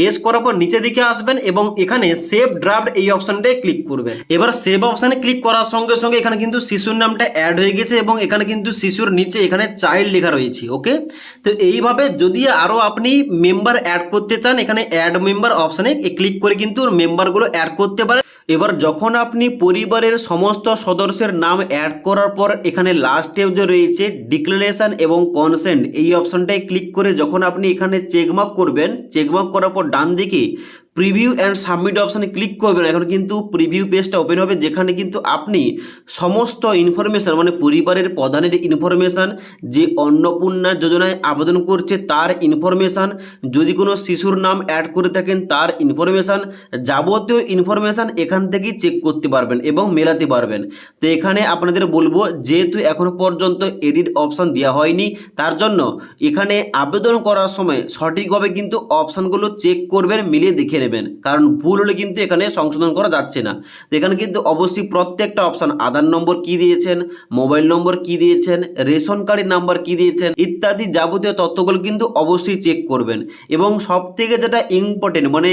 এস করার পর নিচের দিকে আসবেন এবং এখানে সেভ ড্রাফট এই অপশানটায় ক্লিক করবেন। এবার সেভ অপশানে ক্লিক করার সঙ্গে সঙ্গে এখানে কিন্তু শিশুর নামটা অ্যাড হয়ে গেছে এবং এখানে কিন্তু শিশুর নিচে এখানে চাইল্ড লেখা রয়েছে। ওকে, তো এইভাবে যদি আরও আপনি মেম্বার অ্যাড করতে চান এখানে অ্যাড মেম্বার অপশানে ক্লিক করে কিন্তু মেম্বারগুলো অ্যাড করতে পারেন। এবার যখন আপনি পরিবারের সমস্ত সদস্যের নাম অ্যাড করার পর এখানে লাস্টে স্টেপ যে রয়েছে ডিক্লারেশন এবং কনসেন্ট, এই অপশানটায় ক্লিক করে যখন আপনি এখানে চেকমার্ক করবেন, চেকমার্ক করার পর ডান দিকে প্রিভিউ অ্যান্ড সাবমিট অপশানে ক্লিক করবেন। এখন কিন্তু প্রিভিউ পেজটা ওপেন হবে, যেখানে কিন্তু আপনি সমস্ত ইনফরমেশান মানে পরিবারের প্রধানের ইনফরমেশান, যে অন্নপূর্ণা যোজনায় আবেদন করছে তার ইনফরমেশান, যদি কোনো শিশুর নাম অ্যাড করে থাকেন তার ইনফরমেশান, যাবতীয় ইনফরমেশান এখান থেকেই চেক করতে পারবেন এবং মেলাতে পারবেন। তো এখানে আপনাদের বলবো, যেহেতু এখনও পর্যন্ত এডিট অপশান দেওয়া হয়নি, তার জন্য এখানে আবেদন করার সময় সঠিকভাবে কিন্তু অপশানগুলো চেক করবেন, মিলিয়ে দেখে নেবেন, কারণ ভুল হলে কিন্তু এখানে সংশোধন করা যাচ্ছে না। তো এখানে কিন্তু অবশ্যই প্রত্যেকটা অপশান, আধার নম্বর কি দিয়েছেন, মোবাইল নম্বর কি দিয়েছেন, রেশন কার্ডের নাম্বার কি দিয়েছেন ইত্যাদি যাবতীয় তথ্যগুলো কিন্তু অবশ্যই চেক করবেন। এবং সব থেকে যেটা ইম্পর্টেন্ট, মানে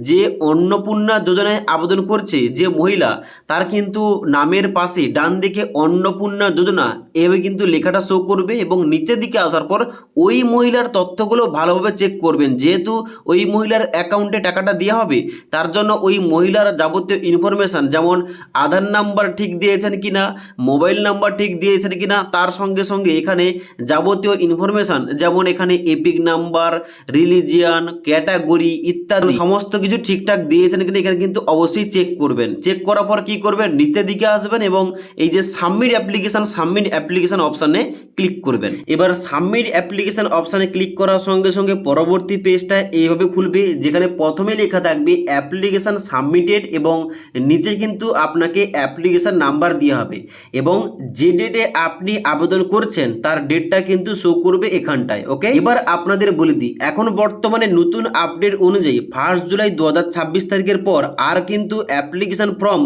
যে অন্নপূর্ণা যোজনায় আবেদন করছে যে মহিলা, তার কিন্তু নামের পাশে ডান দিকে অন্নপূর্ণা যোজনা এভাবে কিন্তু লেখাটা শো করবে, এবং নিচের দিকে আসার পর ওই মহিলার তথ্যগুলো ভালোভাবে চেক করবেন। যেহেতু ওই মহিলার অ্যাকাউন্টে টাকাটা দেওয়া হবে, তার জন্য ওই মহিলার যাবতীয় ইনফরমেশান, যেমন আধার নাম্বার ঠিক দিয়েছেন কিনা, মোবাইল নাম্বার ঠিক দিয়েছেন কিনা, তার সঙ্গে সঙ্গে এখানে যাবতীয় ইনফরমেশান, যেমন এখানে এপিক নাম্বার, রিলিজিয়ান, ক্যাটাগরি ইত্যাদি সমস্ত কিছু ঠিকঠাক দিয়েছেন কিনা এখানে কিন্তু অবশ্যই চেক করবেন। চেক করার পর কি করবেন, নিচের দিকে আসবেন এবং এই যে সাবমিট অ্যাপ্লিকেশান অপশানে ক্লিক করবেন। এবার সাবমিট অ্যাপ্লিকেশান অপশানে ক্লিক করার সঙ্গে সঙ্গে পরবর্তী পেজটা এইভাবে খুলবে, যেখানে প্রথমে লেখা থাকবে অ্যাপ্লিকেশান সাবমিটেড, এবং নিচে কিন্তু আপনাকে অ্যাপ্লিকেশান নাম্বার দেওয়া হবে, এবং যে ডেটে আপনি আবেদন করছেন তার ডেটটা কিন্তু শো করবে এখানটায়। ওকে, এবার আপনাদের বলে দিই, এখন বর্তমানে নতুন আপডেট অনুযায়ী 1 জুলাই 2026 তারিখের পর আর কিন্তু অ্যাপ্লিকেশান ফর্ম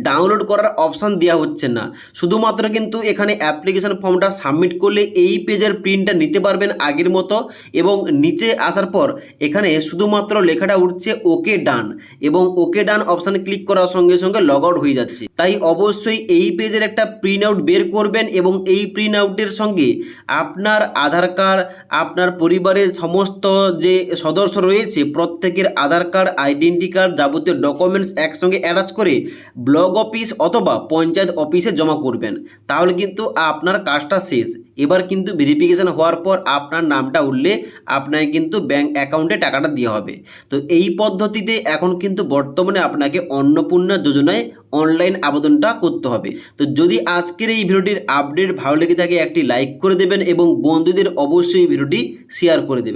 ডাউনলোড করার অপশান দেওয়া হচ্ছে না। শুধুমাত্র কিন্তু এখানে অ্যাপ্লিকেশান ফর্মটা সাবমিট করলে এই পেজের প্রিন্টটা নিতে পারবেন আগের মতো, এবং নিচে আসার পর এখানে শুধুমাত্র লেখাটা উঠছে ওকে ডান, এবং ওকে ডান অপশানে ক্লিক করার সঙ্গে সঙ্গে লগ আউট হয়ে যাচ্ছে। তাই অবশ্যই এই পেজের একটা প্রিন্ট আউট বের করবেন, এবং এই প্রিন্ট আউটের সঙ্গে আপনার আধার কার্ড, আপনার পরিবারের সমস্ত যে সদস্য রয়েছে প্রত্যেকের আধার কার্ড, আইডেন্টি কার্ড, যাবতীয় ডকুমেন্টস একসঙ্গে অ্যাটাচ করে ব্লক অফিস অথবা পঞ্চায়েত অফিসে জমা করবেন। তাহলে কিন্তু আপনার কাজটা শেষ। এবার কিন্তু ভেরিফিকেশান হওয়ার পর আপনার নামটা উঠলে আপনাকে কিন্তু ব্যাঙ্ক অ্যাকাউন্টে টাকাটা দেওয়া হবে। তো এই পদ্ধতিতে এখন কিন্তু বর্তমানে আপনাকে অন্নপূর্ণা যোজনায় অনলাইন আবেদনটা করতে হবে। তো যদি আজকের এই ভিডিওটির আপডেট ভালো লেগে থাকে একটি লাইক করে দেবেন, এবং বন্ধুদের অবশ্যই এই ভিডিওটি শেয়ার করে দেবেন।